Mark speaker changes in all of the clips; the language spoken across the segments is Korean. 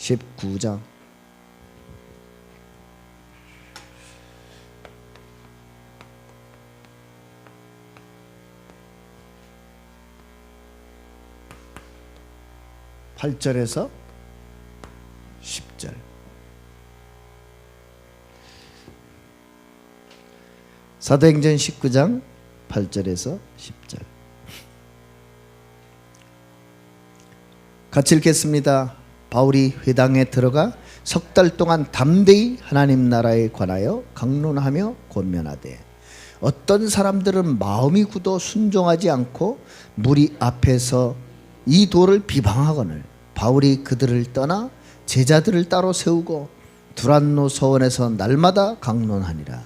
Speaker 1: 19장 (8절에서) 10절. 사도행전 19장 8절에서 10절 같이 읽겠습니다. 바울이 회당에 들어가 석 달 동안 담대히 하나님 나라에 관하여 강론하며 권면하되 어떤 사람들은 마음이 굳어 순종하지 않고 무리 앞에서 이 도를 비방하거늘 바울이 그들을 떠나 제자들을 따로 세우고 두란노 서원에서 날마다 강론하니라.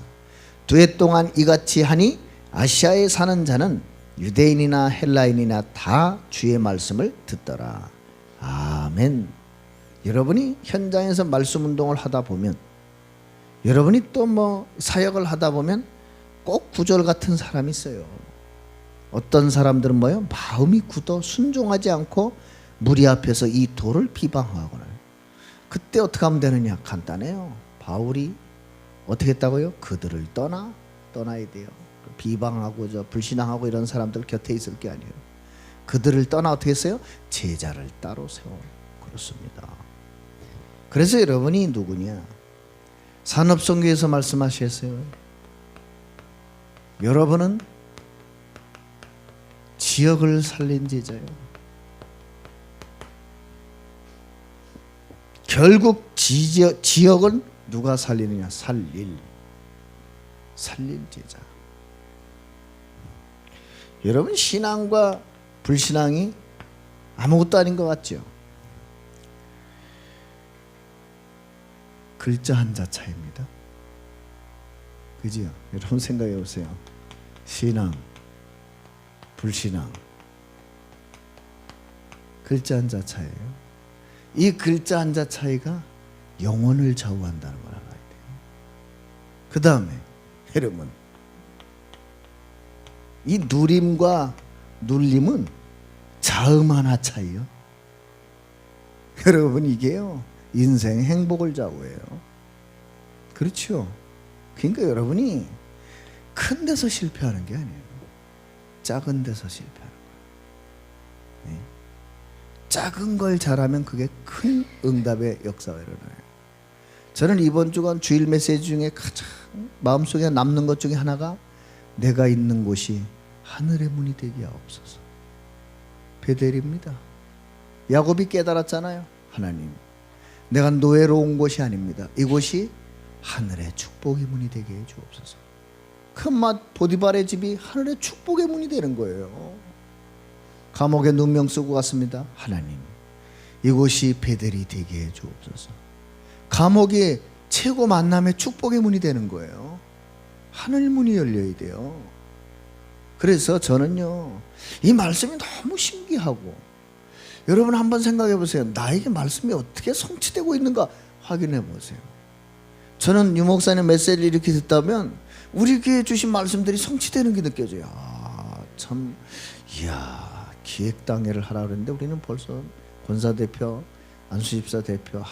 Speaker 1: 2해 동안 이같이 하니 아시아에 사는 자는 유대인이나 헬라인이나 다 주의 말씀을 듣더라. 아멘. 여러분이 현장에서 말씀 운동을 하다 보면, 여러분이 또 뭐 사역을 하다 보면 꼭 구절 같은 사람이 있어요. 어떤 사람들은 뭐요? 마음이 굳어 순종하지 않고 무리 앞에서 이 도를 비방하거나. 그때 어떻게 하면 되느냐? 간단해요. 바울이 어떻게 했다고요? 그들을 떠나야 돼요. 비방하고 불신앙하고 이런 사람들 곁에 있을 게 아니에요. 그들을 떠나 어떻게 했어요? 제자를 따로 세워. 그렇습니다. 그래서 여러분이 누구냐? 산업선교에서 말씀하셨어요. 여러분은 지역을 살린 제자예요. 결국 지역은 누가 살리느냐? 살릴 제자. 여러분, 신앙과 불신앙이 아무것도 아닌 것 같죠? 글자 한자 차이입니다. 그죠? 여러분 생각해 보세요. 신앙, 불신앙, 글자 한자 차이예요. 이 글자 한자 차이가 영혼을 좌우한다는 걸 알아야 돼요. 그 다음에 여러분, 이 누림과 눌림은 자음 하나 차이요. 여러분, 이게요 인생 행복을 좌우해요. 그렇죠? 그러니까 여러분이 큰 데서 실패하는 게 아니에요. 작은 데서 실패하는 거예요. 네? 작은 걸 잘하면 그게 큰 응답의 역사가 일어나요. 저는 이번 주간 주일 메시지 중에 가장 마음속에 남는 것 중에 하나가 내가 있는 곳이 하늘의 문이 되게 하옵소서. 베델입니다. 야곱이 깨달았잖아요. 하나님, 내가 노예로 온 곳이 아닙니다. 이곳이 하늘의 축복의 문이 되게 해 주옵소서. 큰맛 보디발의 집이 하늘의 축복의 문이 되는 거예요. 감옥에 누명 쓰고 갔습니다. 하나님, 이곳이 베델이 되게 해 주옵소서. 감옥이 최고 만남의 축복의 문이 되는 거예요. 하늘 문이 열려야 돼요. 그래서 저는요, 이 말씀이 너무 신기하고, 여러분 한번 생각해 보세요. 나에게 말씀이 어떻게 성취되고 있는가 확인해 보세요. 저는 유 목사님 메시지를 이렇게 듣다면 우리 교회에 주신 말씀들이 성취되는 게 느껴져요. 참, 이야, 기획당회를 하라 그랬는데 우리는 벌써 권사대표, 안수집사 대표,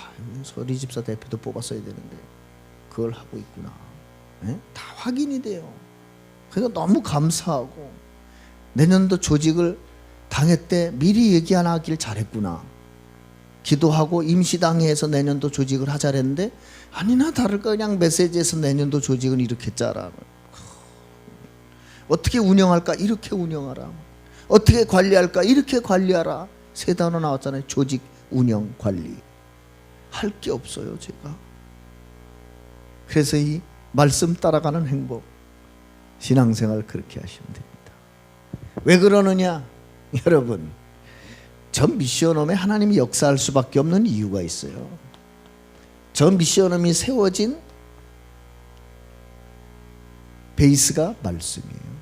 Speaker 1: 서리집사 대표도 뽑았어야 되는데 그걸 하고 있구나. 네? 다 확인이 돼요. 그러니까 너무 감사하고, 내년도 조직을 당회 때 미리 얘기 안 하길 잘했구나. 기도하고 임시당회에서 내년도 조직을 하자 했는데 아니나 다를까 그냥 메시지에서 내년도 조직은 이렇게 짜라. 어떻게 운영할까? 이렇게 운영하라. 어떻게 관리할까? 이렇게 관리하라. 세 단어 나왔잖아요. 조직, 운영, 관리. 할 게 없어요, 제가. 그래서 이 말씀 따라가는 행복, 신앙생활 그렇게 하시면 됩니다. 왜 그러느냐? 여러분, 저 미션홈에 하나님이 역사할 수밖에 없는 이유가 있어요. 저 미션홈이 세워진 베이스가 말씀이에요.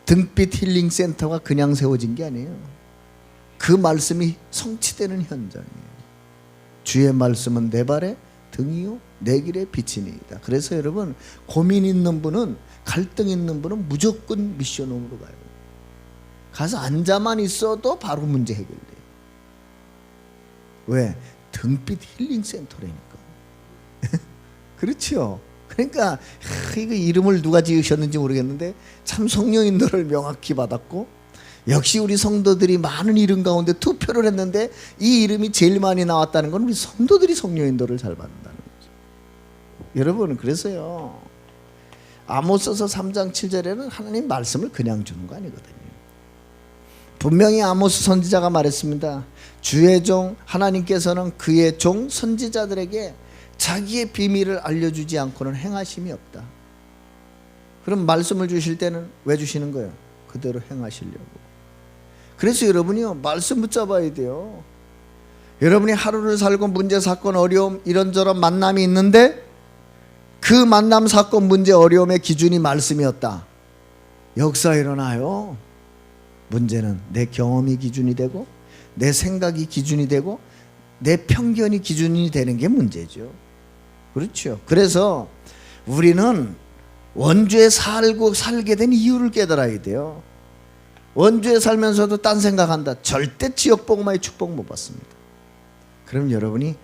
Speaker 1: 등빛 힐링 센터가 그냥 세워진 게 아니에요. 그 말씀이 성취되는 현장이에요. 주의 말씀은 내 발의 등이요 내 길의 빛이니이다. 그래서 여러분, 고민 있는 분은, 갈등 있는 분은 무조건 미션홈으로 가요. 가서 앉아만 있어도 바로 문제 해결돼요. 왜? 등빛 힐링 센터라니까. 그렇죠. 그러니까 이거 이름을 누가 지으셨는지 모르겠는데 참 성령인도를 명확히 받았고, 역시 우리 성도들이 많은 이름 가운데 투표를 했는데 이 이름이 제일 많이 나왔다는 건 우리 성도들이 성령인도를 잘 받는다는 거죠. 여러분, 그래서요, 아모스서 3장 7절에는 하나님 말씀을 그냥 주는 거 아니거든요. 분명히 아모스 선지자가 말했습니다. 주의 종 하나님께서는 그의 종 선지자들에게 자기의 비밀을 알려주지 않고는 행하심이 없다. 그럼 말씀을 주실 때는 왜 주시는 거예요? 그대로 행하시려고. 그래서 여러분이요, 말씀 붙잡아야 돼요. 여러분이 하루를 살고 문제, 사건, 어려움, 이런저런 만남이 있는데 그 만남, 사건, 문제, 어려움의 기준이 말씀이었다. 역사 일어나요. 문제는 내 경험이 기준이 되고 내 생각이 기준이 되고 내 편견이 기준이 되는 게 문제죠. 그렇죠. 그래서 우리는 원주에 살게 된 이유를 깨달아야 돼요. 원주에 살면서도 딴 생각한다. 절대 지역복음화의 축복 못 받습니다. 그럼 여러분이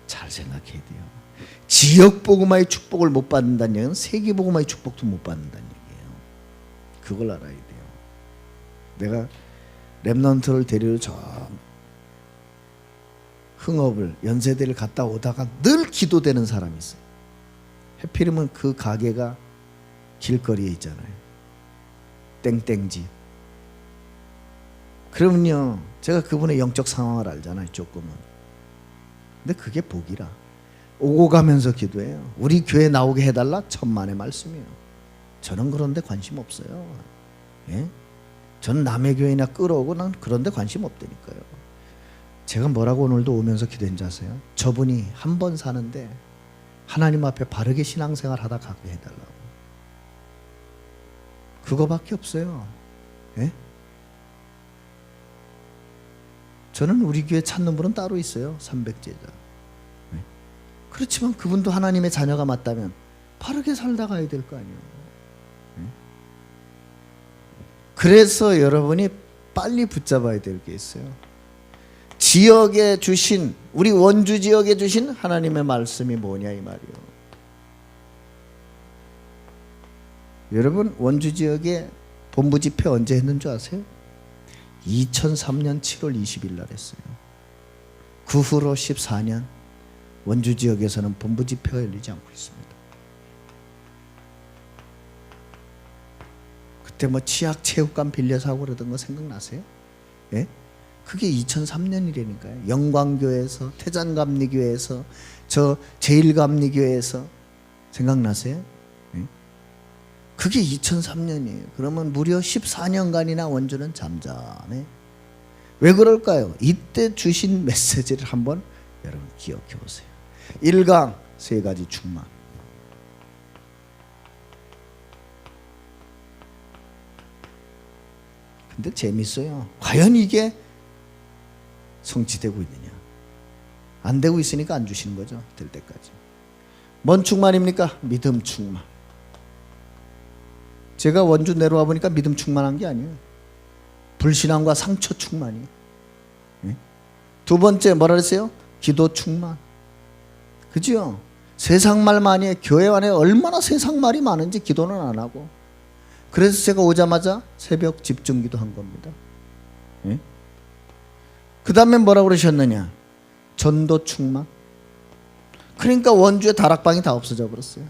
Speaker 1: 잘 생각해야 돼요. 지역복음화의 축복을 못 받는다는 얘기는 세계복음화의 축복도 못 받는다는 얘기예요. 그걸 알아야 돼요. 내가 렘넌트를 데리러 저 흥업을 연세대를 갔다 오다가 늘 기도되는 사람이 있어요. 해필이면 그 가게가 길거리에 있잖아요. 땡땡집. 그러면요, 제가 그분의 영적 상황을 알잖아요, 조금은. 근데 그게 복이라. 오고 가면서 기도해요. 우리 교회 나오게 해달라. 천만의 말씀이에요. 저는 그런 데 관심 없어요. 예? 저는 남의 교회나 끌어오고 난 그런 데 관심 없다니까요. 제가 뭐라고 오늘도 오면서 기도했는지 아세요? 저분이 한 번 사는데 하나님 앞에 바르게 신앙생활 하다 가게 해달라고. 그거밖에 없어요. 예? 저는 우리 교회 찾는 분은 따로 있어요. 300제자. 예? 그렇지만 그분도 하나님의 자녀가 맞다면 바르게 살다 가야 될 거 아니에요. 예? 그래서 여러분이 빨리 붙잡아야 될 게 있어요. 지역에 주신, 우리 원주 지역에 주신 하나님의 말씀이 뭐냐 이 말이에요. 여러분, 원주 지역에 본부 집회 언제 했는 줄 아세요? 2003년 7월 20일 날 했어요. 그 후로 14년 원주 지역에서는 본부 집회가 열리지 않고 있습니다. 그때 뭐 치약 체육관 빌려서 하고 그러던 거 생각나세요? 예? 그게 2003년이라니까요. 영광교회에서, 태잔감리교회에서, 저 제일감리교회에서. 생각나세요? 예? 그게 2003년이에요. 그러면 무려 14년간이나 원주는 잠잠해. 왜 그럴까요? 이때 주신 메시지를 한번 여러분 기억해 보세요. 1강 세 가지 충만. 근데 재밌어요. 과연 이게 성취되고 있느냐? 안 되고 있으니까 안 주시는 거죠. 될 때까지. 뭔 충만입니까? 믿음 충만. 제가 원주 내려와 보니까 믿음 충만한 게 아니에요. 불신앙과 상처 충만이에요. 네? 두 번째 뭐라 그랬어요? 기도 충만. 그죠? 세상 말 많이 해. 교회 안에 얼마나 세상 말이 많은지 기도는 안 하고. 그래서 제가 오자마자 새벽 집중기도 한 겁니다. 네? 그 다음에 뭐라고 그러셨느냐? 전도 충만. 그러니까 원주에 다락방이 다 없어져 버렸어요.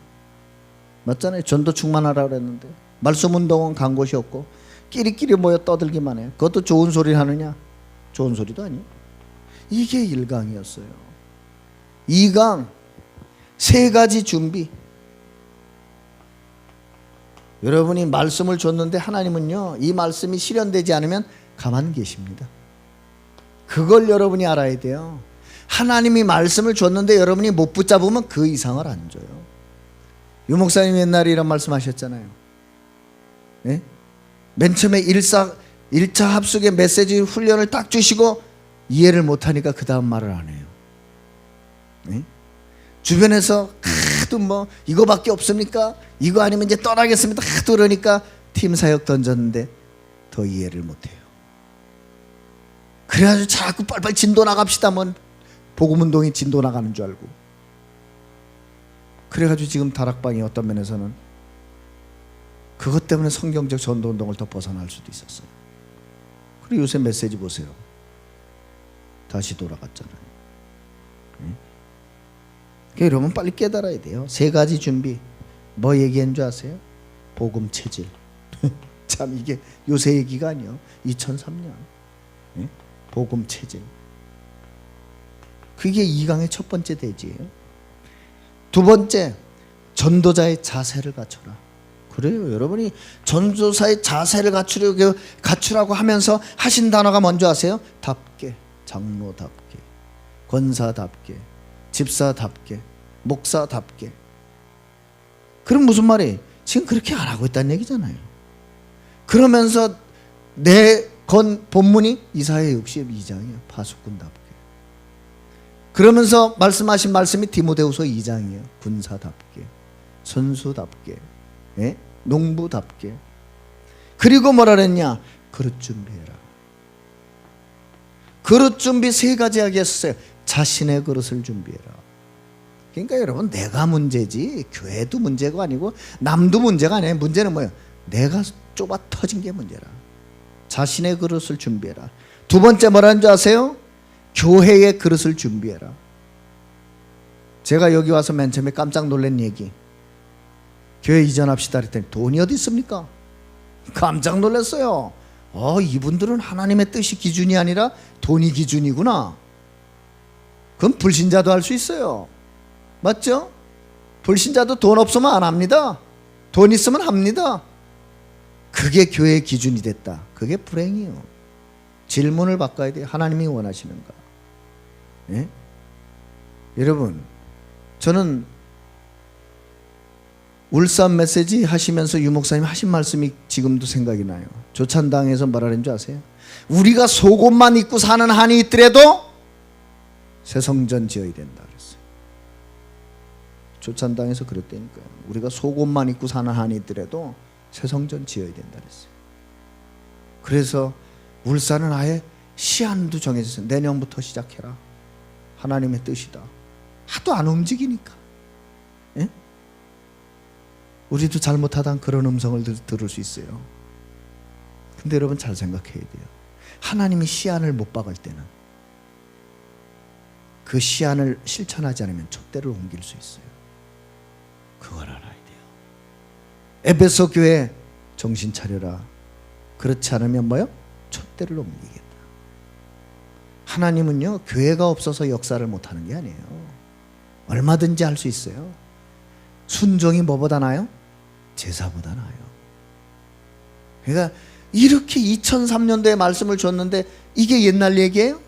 Speaker 1: 맞잖아요. 전도 충만하라 그랬는데 말씀 운동은 간 곳이 없고 끼리끼리 모여 떠들기만 해요. 그것도 좋은 소리 하느냐? 좋은 소리도 아니에요. 이게 1강이었어요. 2강 세 가지 준비. 여러분이 말씀을 줬는데 하나님은요, 이 말씀이 실현되지 않으면 가만 계십니다. 그걸 여러분이 알아야 돼요. 하나님이 말씀을 줬는데 여러분이 못 붙잡으면 그 이상을 안 줘요. 유 목사님 옛날에 이런 말씀 하셨잖아요. 네? 맨 처음에 1차 합숙의 메시지 훈련을 딱 주시고 이해를 못하니까 그 다음 말을 안 해요. 네? 주변에서 하도 뭐 이거밖에 없습니까? 이거 아니면 이제 떠나겠습니다. 하도 그러니까 팀 사역 던졌는데 더 이해를 못해요. 그래가지고 자꾸 빨리빨리 진도 나갑시다. 뭐 복음운동이 진도 나가는 줄 알고. 그래가지고 지금 다락방이 어떤 면에서는 그것 때문에 성경적 전도운동을 더 벗어날 수도 있었어요. 그리고 요새 메시지 보세요. 다시 돌아갔잖아요. 그러니까 여러분 빨리 깨달아야 돼요. 세 가지 준비. 뭐 얘기한 줄 아세요? 복음 체질. 참 이게 요새 얘기가 아니에요. 2003년 복음 체질. 그게 2강의 첫 번째 대지예요. 두 번째, 전도자의 자세를 갖춰라. 그래요. 여러분이 전도사의 자세를 갖추라고 하면서 하신 단어가 뭔지 아세요? 답게, 장로답게, 권사답게, 집사답게, 목사답게. 그럼 무슨 말이에요? 지금 그렇게 안 하고 있다는 얘기잖아요. 그러면서 내 본문이 이사야 62장이에요. 파수꾼답게. 그러면서 말씀하신 말씀이 디모데후서 2장이에요. 군사답게, 선수답게, 농부답게. 그리고 뭐라 그랬냐? 그릇 준비해라. 그릇 준비 세 가지 하겠어요. 자신의 그릇을 준비해라. 그러니까 여러분 내가 문제지 교회도 문제가 아니고 남도 문제가 아니에요. 문제는 뭐예요? 내가 좁아 터진 게 문제라. 자신의 그릇을 준비해라. 두 번째 뭐라는 줄 아세요? 교회의 그릇을 준비해라. 제가 여기 와서 맨 처음에 깜짝 놀란 얘기, 교회 이전합시다 그랬더니 돈이 어디 있습니까? 깜짝 놀랐어요. 이분들은 하나님의 뜻이 기준이 아니라 돈이 기준이구나. 그럼 불신자도 할 수 있어요. 맞죠? 불신자도 돈 없으면 안 합니다. 돈 있으면 합니다. 그게 교회의 기준이 됐다. 그게 불행이에요. 질문을 바꿔야 돼요. 하나님이 원하시는가? 여러분, 저는 울산 메시지 하시면서 유 목사님 하신 말씀이 지금도 생각이 나요. 조찬당에서 뭐라는 줄 아세요? 우리가 속옷만 입고 사는 한이 있더라도 새 성전 지어야 된다 그랬어요. 조찬당에서 그랬다니까요. 우리가 속옷만 입고 사는 한이 있더라도 새 성전 지어야 된다 그랬어요. 그래서 울산은 아예 시한도 정해졌어요. 내년부터 시작해라. 하나님의 뜻이다. 하도 안 움직이니까. 우리도 잘못하다 그런 음성을 들을 수 있어요. 근데 여러분 잘 생각해야 돼요. 하나님이 시한을 못 박을 때는 그 시한을 실천하지 않으면 촛대를 옮길 수 있어요. 그걸 알아야 돼요. 에베소 교회 정신 차려라. 그렇지 않으면 뭐요? 촛대를 옮기겠다. 하나님은요 교회가 없어서 역사를 못하는 게 아니에요. 얼마든지 할 수 있어요. 순종이 뭐보다 나아요? 제사보다 나아요. 그러니까 이렇게 2003년도에 말씀을 줬는데 이게 옛날 얘기예요?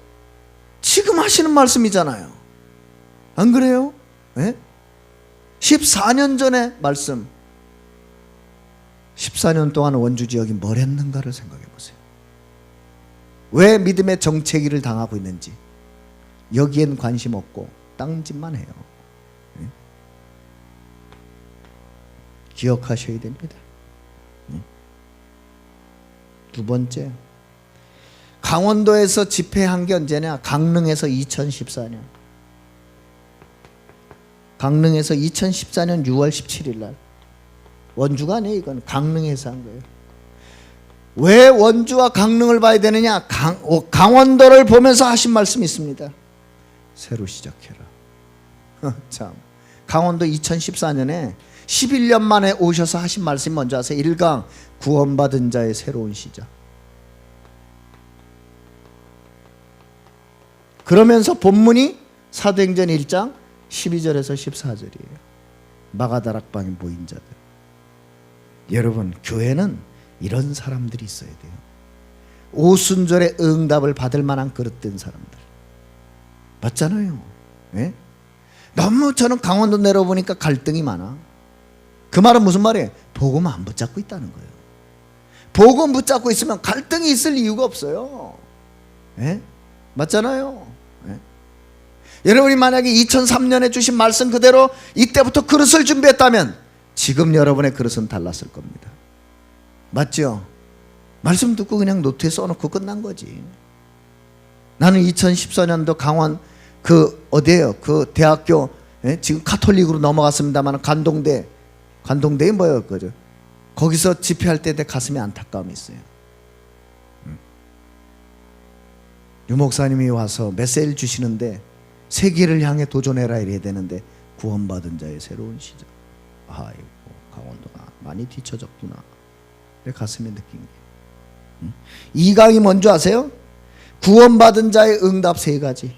Speaker 1: 지금 하시는 말씀이잖아요. 안 그래요? 14년 전에 말씀. 14년 동안 원주 지역이 뭘 했는가를 생각해 보세요. 왜 믿음의 정체기를 당하고 있는지 여기엔 관심 없고 땅짓만 해요. 기억하셔야 됩니다. 두 번째, 강원도에서 집회한 게 언제냐? 강릉에서 2014년. 강릉에서 2014년 6월 17일 날. 원주가 아니에요. 이건 강릉에서 한 거예요. 왜 원주와 강릉을 봐야 되느냐? 강원도를 보면서 하신 말씀이 있습니다. 새로 시작해라. 참, 강원도 2014년에 11년 만에 오셔서 하신 말씀이 뭔지 아세요? 1강 구원받은 자의 새로운 시작. 그러면서 본문이 사도행전 1장 12절에서 14절이에요. 마가다락방에 모인 자들. 여러분, 교회는 이런 사람들이 있어야 돼요. 오순절에 응답을 받을 만한 그릇된 사람들. 맞잖아요. 예? 너무 저는 강원도 내려보니까 갈등이 많아. 그 말은 무슨 말이에요? 복음 안 붙잡고 있다는 거예요. 복음 붙잡고 있으면 갈등이 있을 이유가 없어요. 예? 맞잖아요. 예? 여러분이 만약에 2003년에 주신 말씀 그대로 이때부터 그릇을 준비했다면 지금 여러분의 그릇은 달랐을 겁니다. 맞죠? 말씀 듣고 그냥 노트에 써놓고 끝난 거지. 나는 2014년도 강원 그 어디에요? 그 대학교, 예? 지금 카톨릭으로 넘어갔습니다만 관동대에 뭐예요? 그죠? 거기서 집회할 때 내 가슴에 안타까움이 있어요. 유 목사님이 와서 메시지를 주시는데 세계를 향해 도전해라 이래야 되는데 구원받은 자의 새로운 시작. 아이고 강원도가 많이 뒤처졌구나. 내 가슴에 느낀 게. 이 강이 뭔지 아세요? 구원받은 자의 응답 세 가지.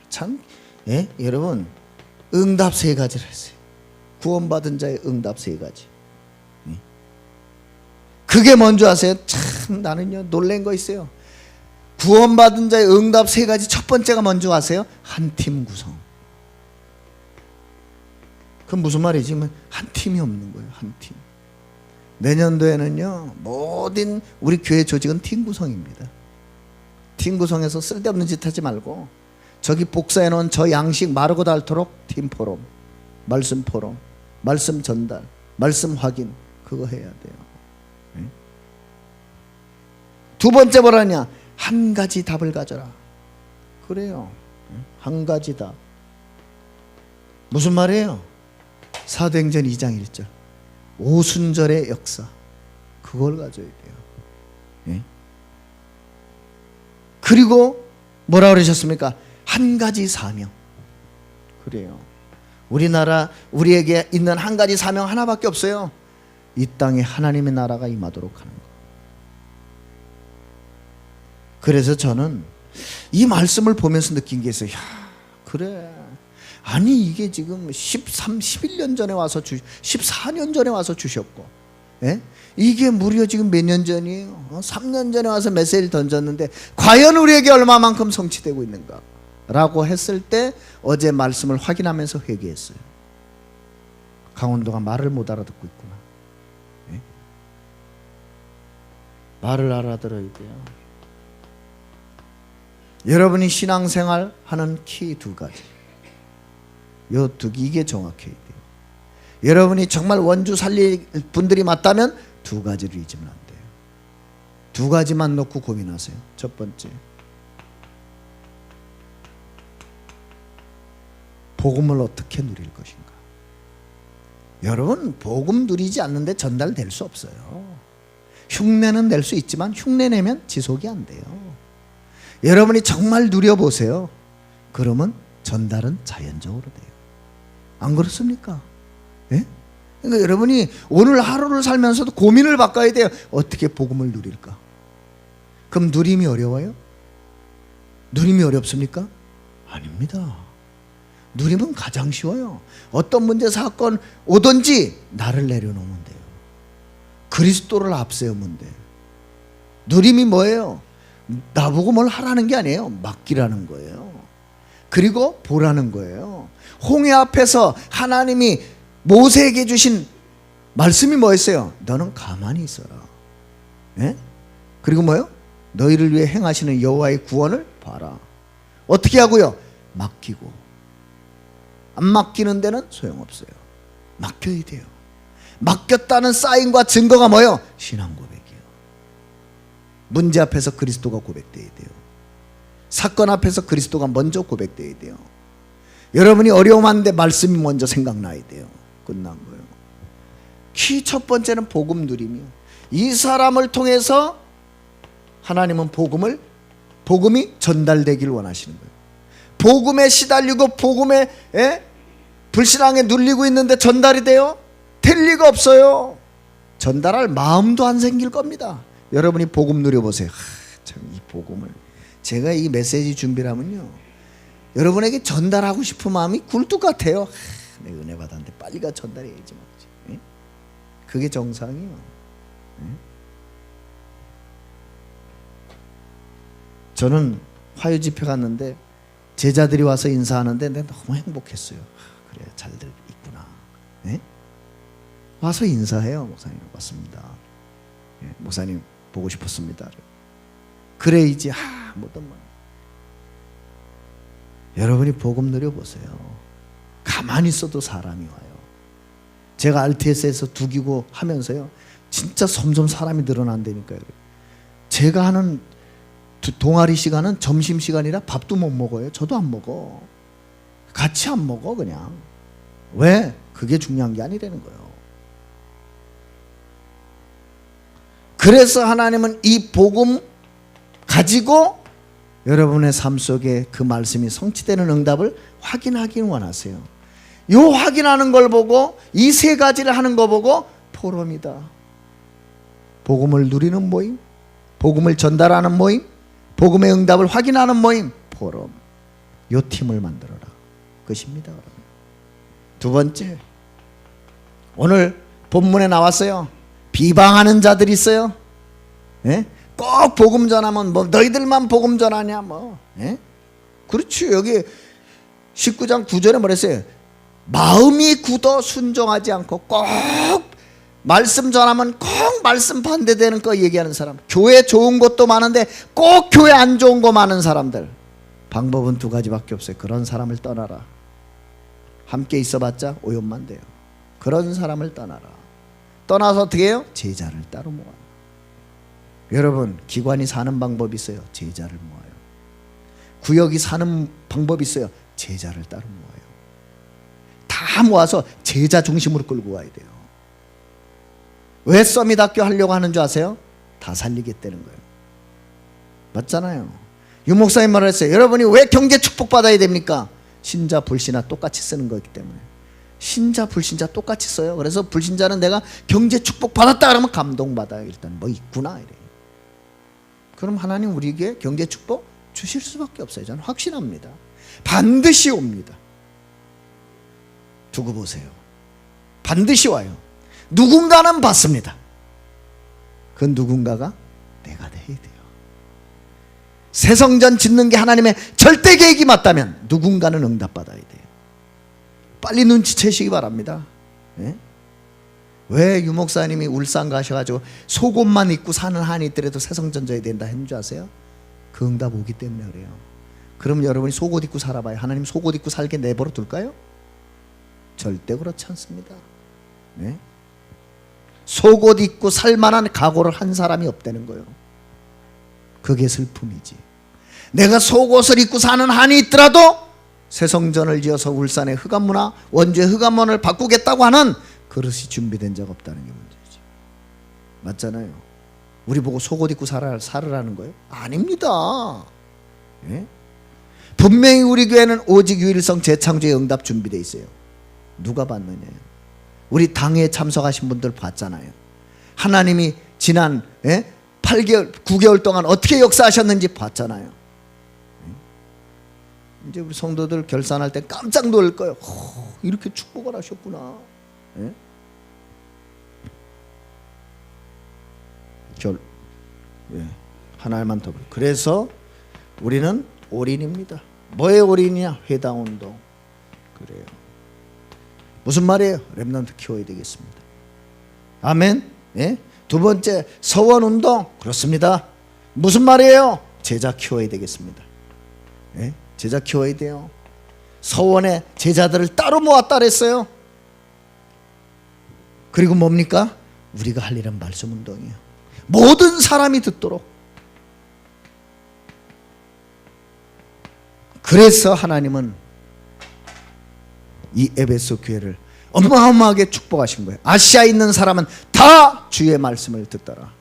Speaker 1: 참, 예? 여러분 응답 세 가지를 했어요. 구원받은 자의 응답 세 가지. 그게 뭔지 아세요? 참 나는요 놀란 거 있어요. 구원받은 자의 응답 세 가지 첫 번째가 뭔지 아세요? 한 팀 구성. 그건 무슨 말이지? 한 팀이 없는 거예요. 한 팀. 내년도에는요 모든 우리 교회 조직은 팀 구성입니다. 팀 구성해서 쓸데없는 짓 하지 말고 저기 복사해 놓은 저 양식 마르고 닳도록 팀 포럼, 말씀 포럼, 말씀 전달, 말씀 확인 그거 해야 돼요. 두 번째 뭐라냐? 한 가지 답을 가져라. 그래요. 한 가지 답. 무슨 말이에요? 사도행전 2장 1절. 오순절의 역사. 그걸 가져야 돼요. 예? 그리고 뭐라 그러셨습니까? 한 가지 사명. 그래요. 우리나라 우리에게 있는 한 가지 사명 하나밖에 없어요. 이 땅에 하나님의 나라가 임하도록 하는 것. 그래서 저는 이 말씀을 보면서 느낀 게 있어요. 야, 그래. 아니 이게 지금 11년 전에 와서 14년 전에 와서 주셨고, 예? 이게 무려 지금 몇 년 전이에요. 3년 전에 와서 메시지를 던졌는데 과연 우리에게 얼마만큼 성취되고 있는가? 라고 했을 때 어제 말씀을 확인하면서 회개했어요. 강원도가 말을 못 알아듣고 있구나. 예? 말을 알아들어야 돼요. 여러분이 신앙생활 하는 키 두 가지. 이게 정확해야 돼요. 여러분이 정말 원주 살릴 분들이 맞다면 두 가지를 잊으면 안 돼요. 두 가지만 놓고 고민하세요. 첫 번째, 복음을 어떻게 누릴 것인가. 여러분 복음 누리지 않는데 전달될 수 없어요. 흉내는 낼 수 있지만 흉내 내면 지속이 안 돼요. 여러분이 정말 누려보세요. 그러면 전달은 자연적으로 돼요. 안 그렇습니까? 예? 그러니까 여러분이 오늘 하루를 살면서도 고민을 바꿔야 돼요. 어떻게 복음을 누릴까? 그럼 누림이 어려워요? 누림이 어렵습니까? 아닙니다. 누림은 가장 쉬워요. 어떤 문제 사건 오든지 나를 내려놓으면 돼요. 그리스도를 앞세우면 돼요. 누림이 뭐예요? 나보고 뭘 하라는 게 아니에요. 맡기라는 거예요. 그리고 보라는 거예요. 홍해 앞에서 하나님이 모세에게 주신 말씀이 뭐였어요? 너는 가만히 있어라. 예? 그리고 뭐요? 너희를 위해 행하시는 여호와의 구원을 봐라. 어떻게 하고요? 맡기고. 안 맡기는 데는 소용없어요. 맡겨야 돼요. 맡겼다는 사인과 증거가 뭐예요? 신앙 고백이에요. 문제 앞에서 그리스도가 고백돼야 돼요. 사건 앞에서 그리스도가 먼저 고백돼야 돼요. 여러분이 어려움한데 말씀이 먼저 생각나야 돼요. 끝난 거예요. 키 첫 번째는 복음 누림이요. 이 사람을 통해서 하나님은 복음이 전달되길 원하시는 거예요. 복음에 시달리고 복음에 불신앙에 눌리고 있는데 전달이 돼요? 될 리가 없어요. 전달할 마음도 안 생길 겁니다. 여러분이 복음 누려보세요. 참 이 복음을 제가 이 메시지 준비를 하면요, 여러분에게 전달하고 싶은 마음이 굴뚝 같아요. 내가 은혜 받았는데 빨리가 전달해야지 말이지. 그게 정상이에요. 저는 화요 집회 갔는데 제자들이 와서 인사하는데 내가 너무 행복했어요. 그래 잘들 있구나. 와서 인사해요. 목사님 왔습니다. 목사님 보고 싶었습니다. 그래야지 뭐든 뭐. 여러분이 복음 누려보세요. 가만히 있어도 사람이 와요. 제가 RTS에서 두기고 하면서요, 진짜 점점 사람이 늘어난다니까요. 제가 하는 동아리 시간은 점심시간이라 밥도 못 먹어요. 저도 안 먹어. 같이 안 먹어 그냥. 왜? 그게 중요한 게 아니라는 거예요. 그래서 하나님은 이 복음 가지고 여러분의 삶 속에 그 말씀이 성취되는 응답을 확인하기 원하세요. 요 확인하는 걸 보고 이 세 가지를 하는 거 보고 포럼이다. 복음을 누리는 모임, 복음을 전달하는 모임, 복음의 응답을 확인하는 모임, 포럼. 요 팀을 만들어라. 그것입니다. 두 번째, 오늘 본문에 나왔어요. 비방하는 자들이 있어요. 예? 꼭 복음 전하면 뭐 너희들만 복음 전하냐 뭐. 예? 그렇죠. 여기 19장 9절에 뭐랬어요? 마음이 굳어 순종하지 않고 꼭 말씀 전하면 꼭 말씀 반대되는 거 얘기하는 사람. 교회 좋은 것도 많은데 꼭 교회 안 좋은 거 많은 사람들. 방법은 두 가지밖에 없어요. 그런 사람을 떠나라. 함께 있어봤자 오염만 돼요. 그런 사람을 떠나라. 떠나서 어떻게 해요? 제자를 따로 모아. 여러분, 기관이 사는 방법이 있어요. 제자를 모아요. 구역이 사는 방법이 있어요. 제자를 따로 모아요. 다 모아서 제자 중심으로 끌고 와야 돼요. 왜 서밋학교 하려고 하는 줄 아세요? 다 살리겠다는 거예요. 맞잖아요. 유 목사님 말을 했어요. 여러분이 왜 경제 축복받아야 됩니까? 신자 불신자 똑같이 쓰는 거기 때문에. 신자 불신자 똑같이 써요. 그래서 불신자는 내가 경제 축복 받았다 그러면 감동받아요. 일단 뭐 있구나 이래. 그럼 하나님 우리에게 경제 축복 주실 수밖에 없어요. 저는 확신합니다. 반드시 옵니다. 두고 보세요. 반드시 와요. 누군가는 받습니다. 그 누군가가 내가 돼야 돼요. 새 성전 짓는 게 하나님의 절대 계획이 맞다면 누군가는 응답받아야 돼요. 빨리 눈치채시기 바랍니다. 네? 왜 유목사님이 울산 가셔가지고 속옷만 입고 사는 한이 있더라도 새 성전 져야 된다 했는 줄 아세요? 그 응답 오기 때문에 그래요. 그럼 여러분이 속옷 입고 살아봐요. 하나님 속옷 입고 살게 내버려 둘까요? 절대 그렇지 않습니다. 네? 속옷 입고 살만한 각오를 한 사람이 없다는 거예요. 그게 슬픔이지. 내가 속옷을 입고 사는 한이 있더라도 새 성전을 지어서 울산의 흑암문화, 원주의 흑암문화를 바꾸겠다고 하는 그릇이 준비된 적 없다는 게 문제지. 맞잖아요. 우리 보고 속옷 입고 살으라는 거예요? 아닙니다. 예? 분명히 우리 교회는 오직 유일성 재창조의 응답 준비되어 있어요. 누가 봤느냐요? 우리 당회에 참석하신 분들 봤잖아요. 하나님이 지난 8개월, 9개월 동안 어떻게 역사하셨는지 봤잖아요. 이제 우리 성도들 결산할 때 깜짝 놀랄 거예요. 이렇게 축복을 하셨구나. 예? 하나만 더. 그래서 우리는 올인입니다. 뭐의 올인이냐? 회당운동. 그래요. 무슨 말이에요? 렘넌트 키워야 되겠습니다. 아멘. 예? 두 번째, 서원운동. 그렇습니다. 무슨 말이에요? 제자 키워야 되겠습니다. 예? 제자 키워야 돼요. 서원에 제자들을 따로 모았다 그랬어요. 그리고 뭡니까? 우리가 할 일은 말씀운동이에요. 모든 사람이 듣도록. 그래서 하나님은 이 에베소 교회를 어마어마하게 축복하신 거예요. 아시아에 있는 사람은 다 주의 말씀을 듣더라.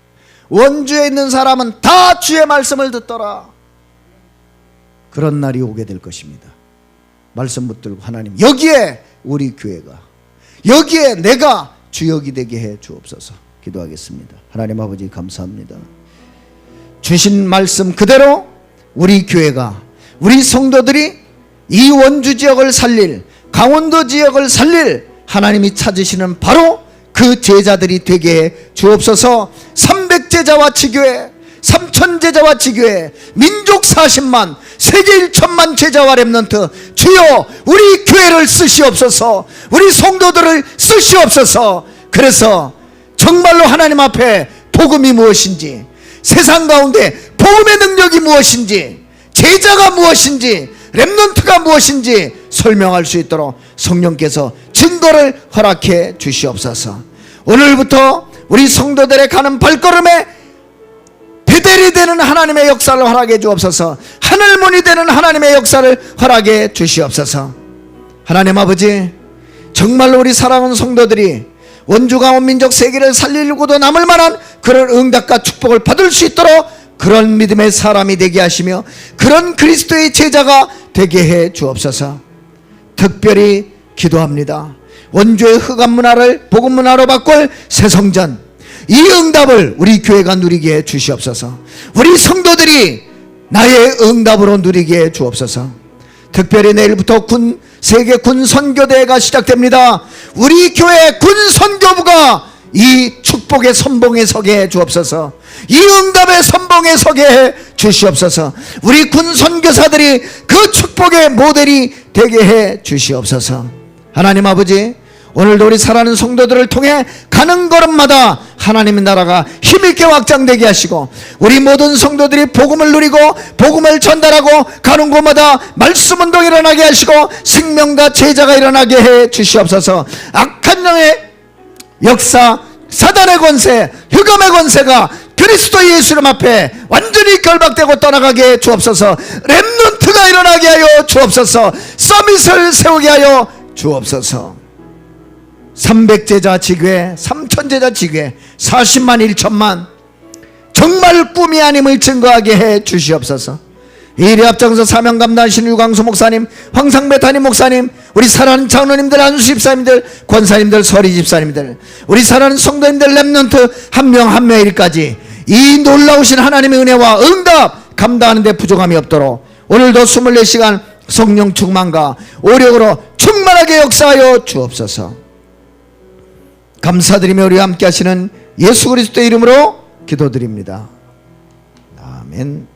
Speaker 1: 원주에 있는 사람은 다 주의 말씀을 듣더라. 그런 날이 오게 될 것입니다. 말씀 붙들고 하나님, 여기에 우리 교회가, 여기에 내가 주역이 되게 해 주옵소서. 기도하겠습니다. 하나님 아버지 감사합니다. 주신 말씀 그대로 우리 교회가, 우리 성도들이 이 원주 지역을 살릴, 강원도 지역을 살릴 하나님이 찾으시는 바로 그 제자들이 되게 해 주옵소서. 300제자와 지교회, 3000제자와 지교회, 민족 40만, 세계 1천만 제자와 렘넌트, 주여 우리 교회를 쓰시옵소서. 우리 성도들을 쓰시옵소서. 그래서 정말로 하나님 앞에 복음이 무엇인지, 세상 가운데 복음의 능력이 무엇인지, 제자가 무엇인지, 렘넌트가 무엇인지 설명할 수 있도록 성령께서 증거를 허락해 주시옵소서. 오늘부터 우리 성도들의 가는 발걸음에 베델이 되는 하나님의 역사를 허락해 주옵소서. 하늘문이 되는 하나님의 역사를 허락해 주시옵소서. 하나님 아버지, 정말로 우리 사랑하는 성도들이 원주가 원민족 세계를 살리려고도 남을 만한 그런 응답과 축복을 받을 수 있도록 그런 믿음의 사람이 되게 하시며 그런 그리스도의 제자가 되게 해 주옵소서. 특별히 기도합니다. 원주의 흑암 문화를 복음 문화로 바꿀 새 성전, 이 응답을 우리 교회가 누리게 해 주시옵소서. 우리 성도들이 나의 응답으로 누리게 해 주옵소서. 특별히 내일부터 세계 군 선교대회가 시작됩니다. 우리 교회 군 선교부가 이 축복의 선봉에 서게 해 주옵소서. 이 응답의 선봉에 서게 해 주시옵소서. 우리 군 선교사들이 그 축복의 모델이 되게 해 주시옵소서. 하나님 아버지, 오늘도 우리 사랑하는 성도들을 통해 가는 걸음마다 하나님의 나라가 힘있게 확장되게 하시고 우리 모든 성도들이 복음을 누리고 복음을 전달하고 가는 곳마다 말씀 운동이 일어나게 하시고 생명과 제자가 일어나게 해 주시옵소서. 악한 영의 역사, 사단의 권세, 흑암의 권세가 그리스도 예수님 앞에 완전히 결박되고 떠나가게 해 주옵소서. 렘넌트가 일어나게 하여 주옵소서. 서밋을 세우게 하여 주옵소서. 300제자 지교회, 3000제자 지교회, 40만 1천만 정말 꿈이 아님을 증거하게 해 주시옵소서. 이 일에 앞장서 사명 감당하신 유광수 목사님, 황상배 담임 목사님, 우리 사랑하는 장로님들, 안수 집사님들, 권사님들, 서리 집사님들, 우리 사랑하는 성도님들, 렘넌트 한 명 한 명 일까지 이 놀라우신 하나님의 은혜와 응답 감당하는 데 부족함이 없도록 오늘도 24시간 성령 충만과 오력으로 충만하게 역사하여 주옵소서. 감사드리며 우리와 함께 하시는 예수 그리스도의 이름으로 기도드립니다. 아멘.